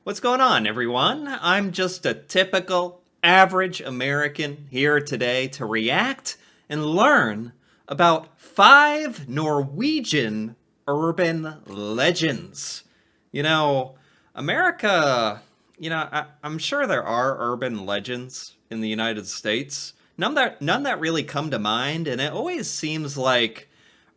What's going on, everyone? I'm just a typical, average American here today to react and learn about 5 Norwegian urban legends. You know, America, I'm sure there are urban legends in the United States. None that really come to mind, and it always seems like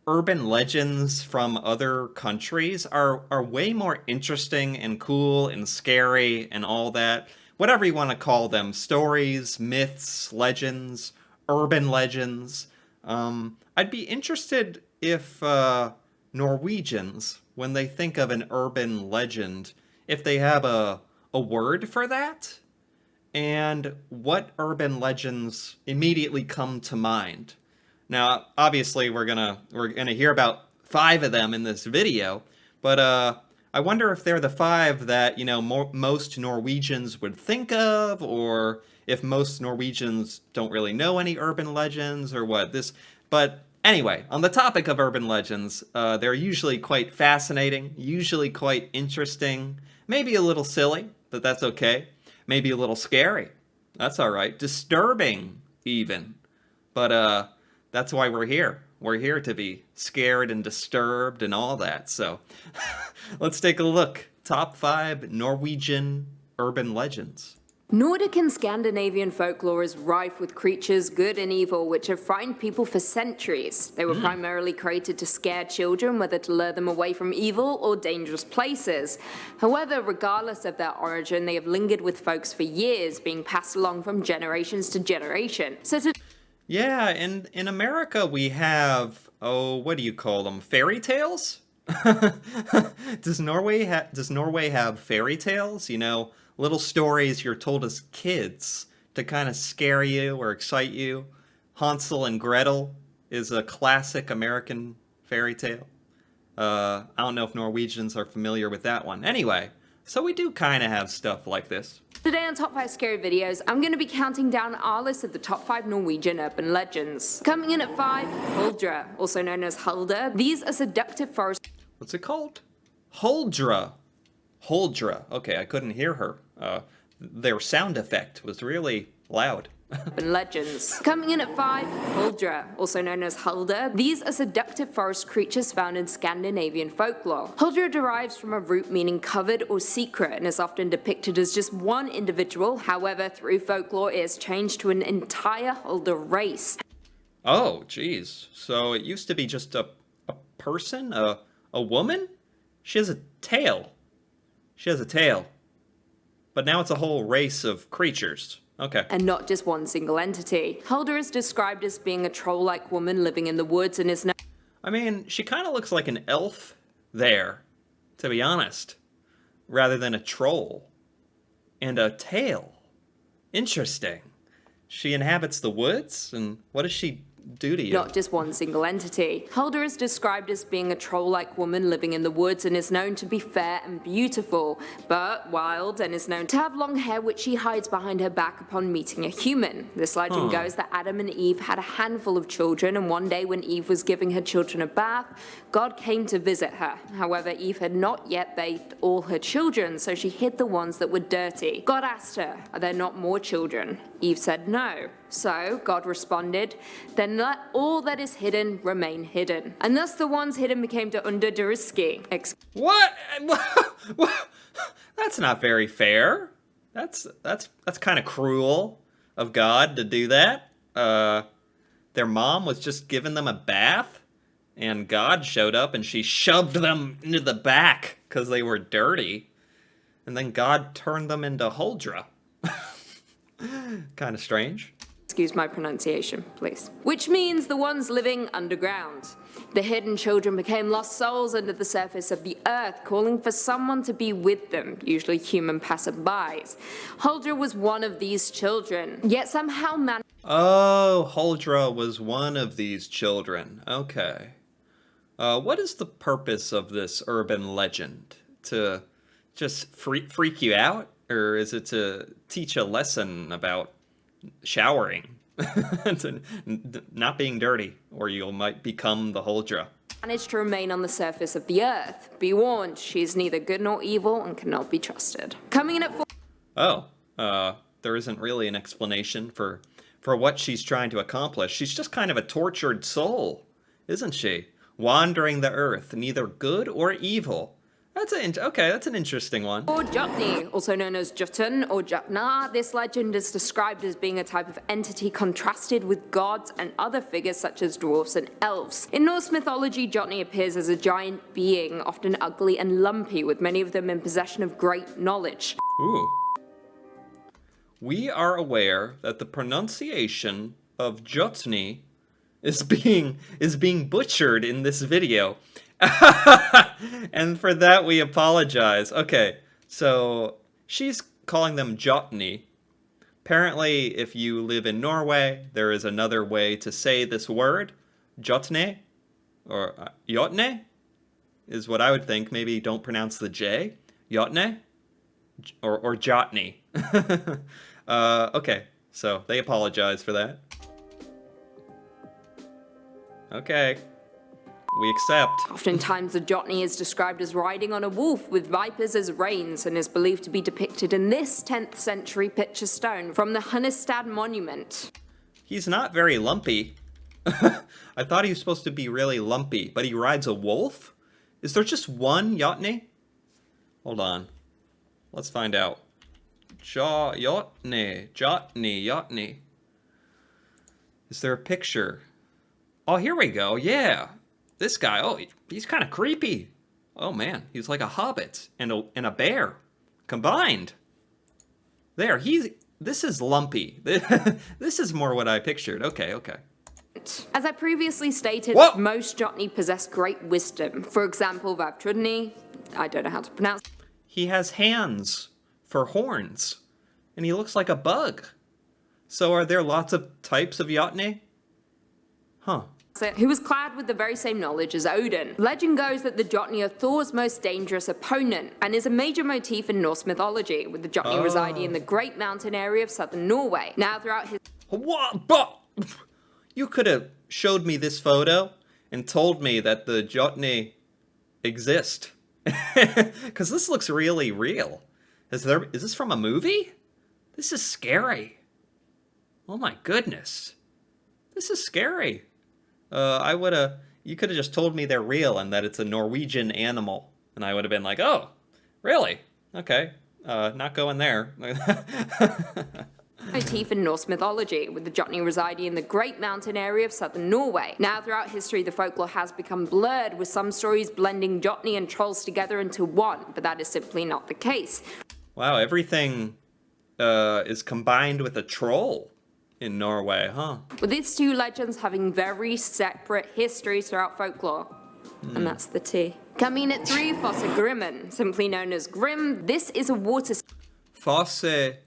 urban legends from other countries are way more interesting and cool and scary and all that. Whatever you want to call them, stories, myths, legends, urban legends. I'd be interested if Norwegians, when they think of an urban legend, if they have a word for that, and what urban legends immediately come to mind. Now, obviously, we're gonna hear about 5 of them in this video, but I wonder if they're the 5 that most Norwegians would think of, or if most Norwegians don't really know any urban legends, or what. But anyway, on the topic of urban legends, they're usually quite fascinating, usually quite interesting, maybe a little silly, but that's okay. Maybe a little scary. That's all right. Disturbing, even. But that's why we're here. We're here to be scared and disturbed and all that. So let's take a look. Top 5 Norwegian urban legends. Nordic and Scandinavian folklore is rife with creatures, good and evil, which have frightened people for centuries. They were primarily created to scare children, whether to lure them away from evil or dangerous places. However, regardless of their origin, they have lingered with folks for years, being passed along from generations to generation. Yeah, and in America we have, what do you call them? Fairy tales? Does Norway have fairy tales? Little stories you're told as kids to kind of scare you or excite you. Hansel and Gretel is a classic American fairy tale. I don't know if Norwegians are familiar with that one. Anyway, so we do kind of have stuff like this. Today on Top 5 Scary Videos, I'm going to be counting down our list of the top 5 Norwegian urban legends. Coming in at 5, Huldra, also known as Hulda. These are seductive forest... What's it called? Huldra. Huldra. Okay, I couldn't hear her. Their sound effect was really loud. legends. Coming in at 5, Huldra, also known as Hulda. These are seductive forest creatures found in Scandinavian folklore. Huldra derives from a root meaning covered or secret and is often depicted as just one individual. However, through folklore, it has changed to an entire Hulda race. Oh, geez. So it used to be just a person? A woman? She has a tail. She has a tail. But now it's a whole race of creatures. Okay. And not just one single entity. Hulda is described as being a troll-like woman living in the woods and is known... I mean, she kind of looks like an elf there, to be honest, rather than a troll. And a tail. Interesting. She inhabits the woods, and what does she do to you? Not just one single entity. Hulda is described as being a troll-like woman living in the woods and is known to be fair and beautiful, but wild, and is known to have long hair which she hides behind her back upon meeting a human. This legend goes that Adam and Eve had a handful of children, and one day when Eve was giving her children a bath, God came to visit her. However, Eve had not yet bathed all her children, so she hid the ones that were dirty. God asked her, "Are there not more children?" Eve said no. So God responded, "Then let all that is hidden remain hidden." And thus the ones hidden became the underduriski. What? That's not very fair. That's kind of cruel of God to do that. Their mom was just giving them a bath, and God showed up and she shoved them into the back because they were dirty. And then God turned them into Huldra. Kind of strange. Excuse my pronunciation, please. Which means the ones living underground. The hidden children became lost souls under the surface of the earth, calling for someone to be with them, usually human passerbys. Huldra was one of these children, yet somehow Oh, Huldra was one of these children. Okay. What is the purpose of this urban legend? To just freak you out? Or is it to teach a lesson about showering? To not being dirty, or you might become the Huldra. managed to remain on the surface of the earth. Be warned, she is neither good nor evil and cannot be trusted. Coming in at Oh, there isn't really an explanation for what she's trying to accomplish. She's just kind of a tortured soul, isn't she? Wandering the earth, neither good or evil. That's an interesting one. Or Jotny, also known as Jotun or Jotnar. This legend is described as being a type of entity contrasted with gods and other figures such as dwarfs and elves. In Norse mythology, Jotny appears as a giant being, often ugly and lumpy, with many of them in possession of great knowledge. Ooh. We are aware that the pronunciation of Jotny is being butchered in this video. And for that we apologize. Okay, so she's calling them Jotny. Apparently, if you live in Norway, there is another way to say this word. Jotne, or Jotne, is what I would think. Maybe don't pronounce the J. Jotne, or Jotny. Okay, so they apologize for that. Okay. We accept. Oftentimes, the Jotny is described as riding on a wolf with vipers as reins and is believed to be depicted in this 10th century picture stone from the Hunnestad monument. He's not very lumpy. I thought he was supposed to be really lumpy, but he rides a wolf? Is there just one Jotny? Hold on. Let's find out. Jotny. Is there a picture? Oh, here we go. Yeah. This guy, oh, he's kind of creepy. Oh man, he's like a hobbit and a bear combined. There, this is lumpy. This is more what I pictured. Okay. As I previously stated, Whoa! most Jotny possess great wisdom. For example, Vavtrudny, I don't know how to pronounce. He has hands for horns, and he looks like a bug. So are there lots of types of Jotny? Huh. Who was clad with the very same knowledge as Odin. Legend goes that the Jotny are Thor's most dangerous opponent and is a major motif in Norse mythology, with the Jotny residing in the Great Mountain area of southern Norway. Now, throughout his... What? But you could have showed me this photo and told me that the Jotny exist. Because this looks really real. Is this from a movie? This is scary. Oh my goodness. This is scary. You could have just told me they're real and that it's a Norwegian animal. And I would have been like, oh, really? Okay. Not going there. Motif in Norse mythology, with the Jotny residing in the Great Mountain area of southern Norway. Now, throughout history, the folklore has become blurred, with some stories blending Jotny and trolls together into one, but that is simply not the case. Wow, everything is combined with a troll in Norway, huh? With these two legends having very separate histories throughout folklore. And that's the T. Coming at 3, Fossegrimmen, simply known as Grim. This is a water Fossegrimmen.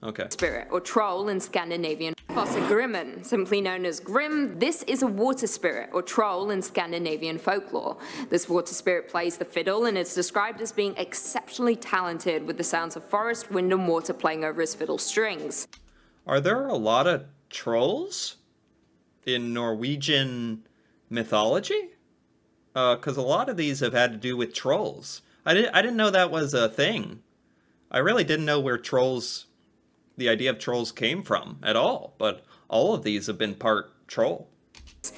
Okay. spirit, or troll in Scandinavian. Fossegrimmen, simply known as Grim. This is a water spirit, or troll in Scandinavian folklore. This water spirit plays the fiddle and is described as being exceptionally talented with the sounds of forest, wind, and water playing over his fiddle strings. Are there a lot of trolls in Norwegian mythology? Because a lot of these have had to do with trolls. I didn't know that was a thing. I really didn't know where the idea of trolls came from at all, but all of these have been part troll.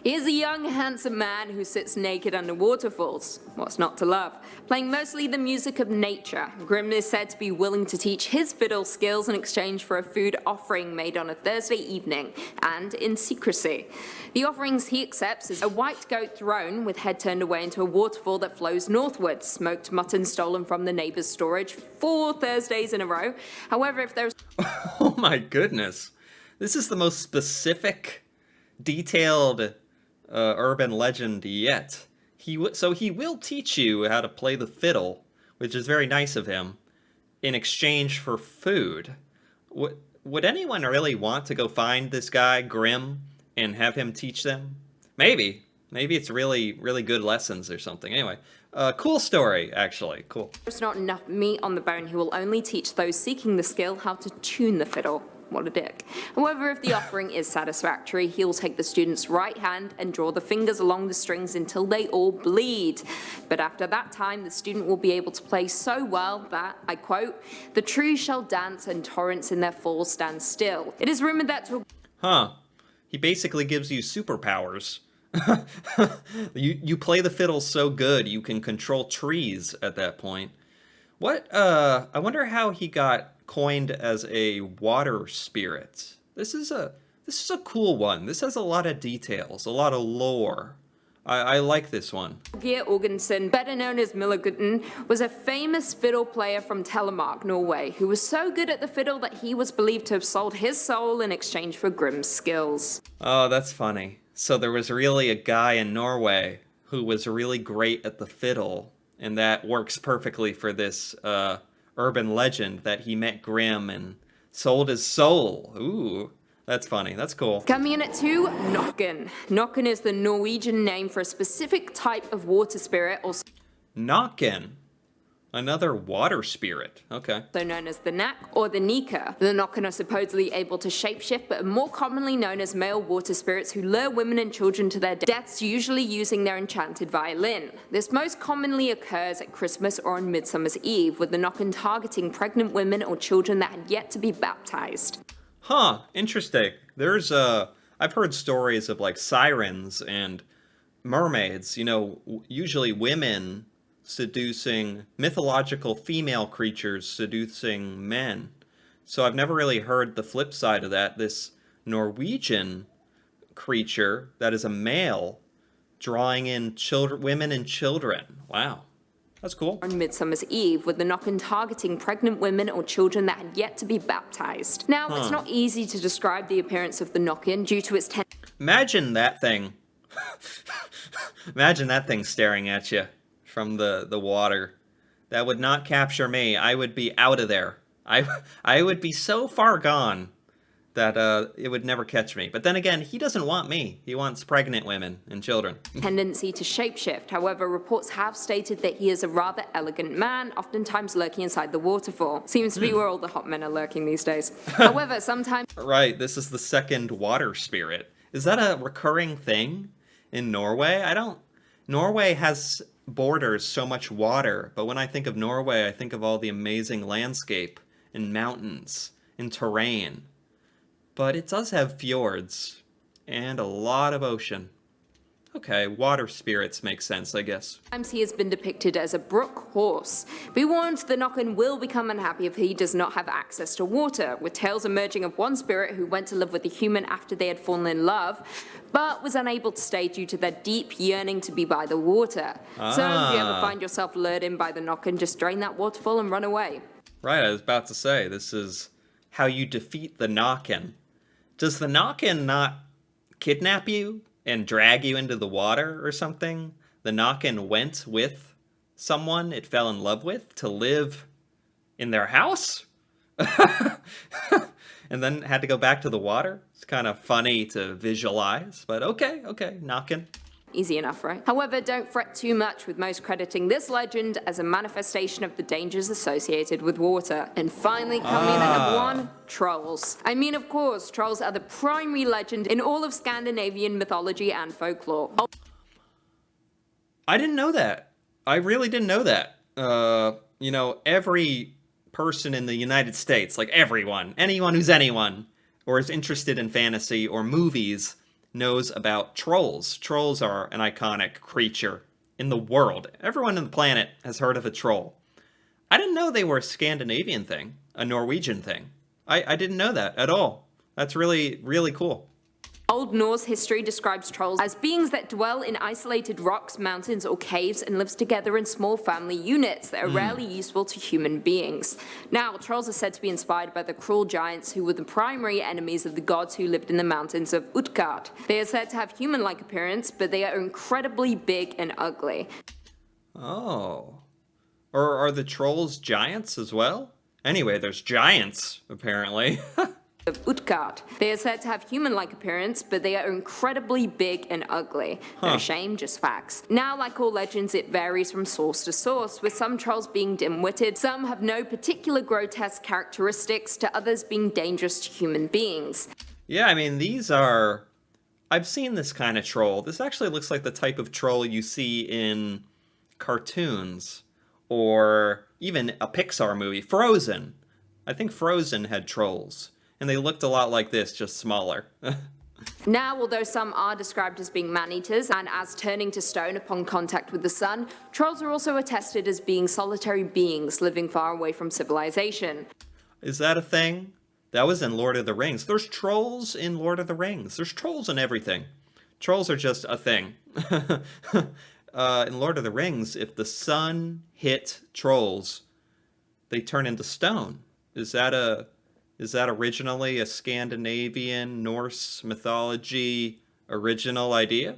Here's a young, handsome man who sits naked under waterfalls. What's not to love? Playing mostly the music of nature. Grim is said to be willing to teach his fiddle skills in exchange for a food offering made on a Thursday evening, and in secrecy. The offerings he accepts is a white goat thrown with head turned away into a waterfall that flows northwards, smoked mutton stolen from the neighbor's storage 4 Thursdays in a row. However, if there's... Oh my goodness. This is the most specific, detailed urban legend yet. So he will teach you how to play the fiddle, which is very nice of him, in exchange for food. Would anyone really want to go find this guy, Grim, and have him teach them? Maybe. Maybe it's really, really good lessons or something. Anyway, cool story, actually. Cool. There's not enough meat on the bone, he will only teach those seeking the skill how to tune the fiddle. What a dick. However, if the offering is satisfactory, he'll take the student's right hand and draw the fingers along the strings until they all bleed. But after that time, the student will be able to play so well that, I quote, "the trees shall dance and torrents in their falls stand still." It is rumored that to Huh. He basically gives you superpowers. You play the fiddle so good you can control trees at that point. I wonder how he got coined as a water spirit. This is a cool one. This has a lot of details, a lot of lore. I like this one. Geir Orgensen, better known as Millergutten, was a famous fiddle player from Telemark, Norway, who was so good at the fiddle that he was believed to have sold his soul in exchange for Grimm's skills. Oh, that's funny. So there was really a guy in Norway who was really great at the fiddle, and that works perfectly for this urban legend that he met Grimm and sold his soul. Ooh, that's funny. That's cool. Coming in at 2, Nokken. Nokken is the Norwegian name for a specific type of water spirit, also Nokken. Another water spirit. Okay. known as the Nak or the Nika. The Nokken are supposedly able to shapeshift, but are more commonly known as male water spirits who lure women and children to their deaths, usually using their enchanted violin. This most commonly occurs at Christmas or on Midsummer's Eve, with the Nokken targeting pregnant women or children that had yet to be baptized. Huh, interesting. I've heard stories of like sirens and mermaids, usually women seducing mythological female creatures seducing men. So I've never really heard the flip side of that. This Norwegian creature that is a male drawing in women and children. Wow. That's cool. On Midsummer's Eve, with the Nokken targeting pregnant women or children that had yet to be baptized. Now, it's not easy to describe the appearance of the Nokken due to its Imagine that thing. Imagine that thing staring at you from the water. That would not capture me. I would be out of there. I would be so far gone that it would never catch me. But then again, he doesn't want me. He wants pregnant women and children. tendency to shapeshift. However, reports have stated that he is a rather elegant man, oftentimes lurking inside the waterfall. Seems to be where all the hot men are lurking these days. However, sometimes Right, this is the second water spirit. Is that a recurring thing in Norway? Norway has borders so much water, but when I think of Norway, I think of all the amazing landscape and mountains and terrain. But it does have fjords and a lot of ocean. Okay, water spirits make sense, I guess. he has been depicted as a brook horse. Be warned, the Nokken will become unhappy if he does not have access to water, with tales emerging of one spirit who went to live with a human after they had fallen in love, but was unable to stay due to their deep yearning to be by the water. So if you ever find yourself lured in by the Nokken, just drain that waterfall and run away. Right, I was about to say, this is how you defeat the Nokken. Does the Nokken not kidnap you and drag you into the water or something? The Nokken went with someone it fell in love with to live in their house? And then had to go back to the water? It's kind of funny to visualize, but okay, Nokken. Easy enough, right? However, don't fret too much, with most crediting this legend as a manifestation of the dangers associated with water. And finally, coming in at number 1, trolls. I mean, of course, trolls are the primary legend in all of Scandinavian mythology and folklore. I didn't know that. I really didn't know that. Every person in the United States, like anyone who's anyone, or is interested in fantasy or movies, knows about trolls. Trolls are an iconic creature in the world. Everyone on the planet has heard of a troll. I didn't know they were a Scandinavian thing, a Norwegian thing. I didn't know that at all. That's really, really cool. Old Norse history describes trolls as beings that dwell in isolated rocks, mountains, or caves and lives together in small family units that are rarely useful to human beings. Now, trolls are said to be inspired by the cruel giants who were the primary enemies of the gods who lived in the mountains of Utgard. They are said to have human-like appearance, but they are incredibly big and ugly. Oh. Or are the trolls giants as well? Anyway, there's giants, apparently. of Utgard. They are said to have human-like appearance, but they are incredibly big and ugly. No shame, just facts. Now, like all legends, it varies from source to source, with some trolls being dim-witted, some have no particular grotesque characteristics, to others being dangerous to human beings. Yeah, I mean, these are... I've seen this kind of troll. This actually looks like the type of troll you see in cartoons, or even a Pixar movie. Frozen. I think Frozen had trolls, and they looked a lot like this, just smaller. Now, although some are described as being man-eaters and as turning to stone upon contact with the sun, trolls are also attested as being solitary beings living far away from civilization. Is that a thing? That was in Lord of the Rings. There's trolls in Lord of the Rings. There's trolls in everything. Trolls are just a thing. In Lord of the Rings, if the sun hit trolls, they turn into stone. Is that originally a Scandinavian, Norse mythology original idea?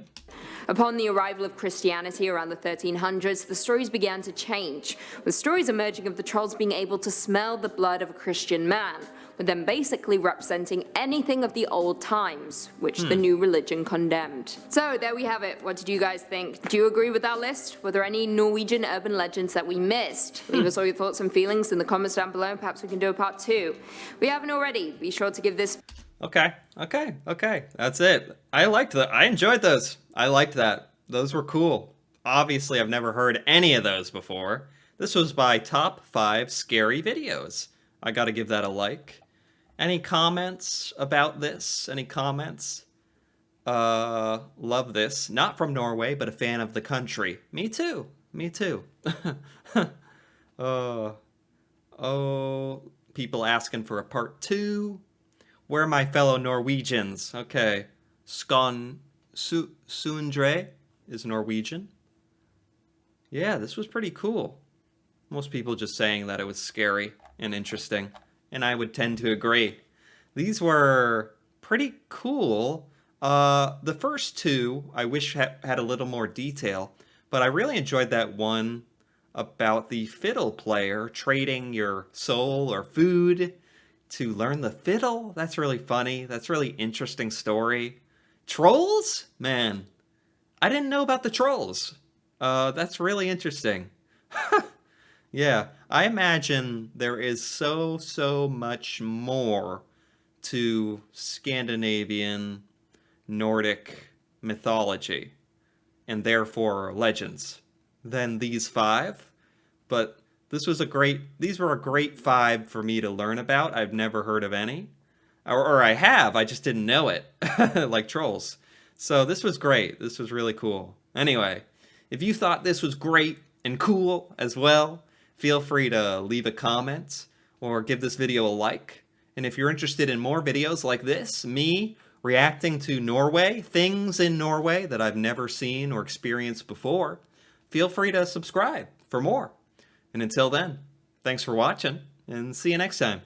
Upon the arrival of Christianity around the 1300s, the stories began to change, with stories emerging of the trolls being able to smell the blood of a Christian man, with them basically representing anything of the old times, which the new religion condemned. So there we have it. What did you guys think? Do you agree with our list? Were there any Norwegian urban legends that we missed? Leave us all your thoughts and feelings in the comments down below, and perhaps we can do a part 2. If we haven't already, be sure to give this... Okay. That's it. I liked that. I enjoyed those. I liked that. Those were cool. Obviously, I've never heard any of those before. This was by Top 5 Scary Videos. I gotta give that a like. Any comments about this? Any comments? Love this. Not from Norway, but a fan of the country. Me too. Oh, people asking for a part 2. Where are my fellow Norwegians? Okay. Sundre is Norwegian. Yeah, this was pretty cool. Most people just saying that it was scary and interesting, and I would tend to agree. These were pretty cool. The first 2, I wish had a little more detail, but I really enjoyed that one about the fiddle player trading your soul or food to learn the fiddle. That's really funny. That's a really interesting story. Trolls? Man, I didn't know about the trolls. That's really interesting. Yeah, I imagine there is so much more to Scandinavian, Nordic mythology, and therefore legends, than these 5. But these were a great 5 for me to learn about. I've never heard of any. Or I have, I just didn't know it, like trolls. So this was great. This was really cool. Anyway, if you thought this was great and cool as well, feel free to leave a comment or give this video a like. And if you're interested in more videos like this, me reacting to Norway, things in Norway that I've never seen or experienced before, feel free to subscribe for more. And until then, thanks for watching, and see you next time.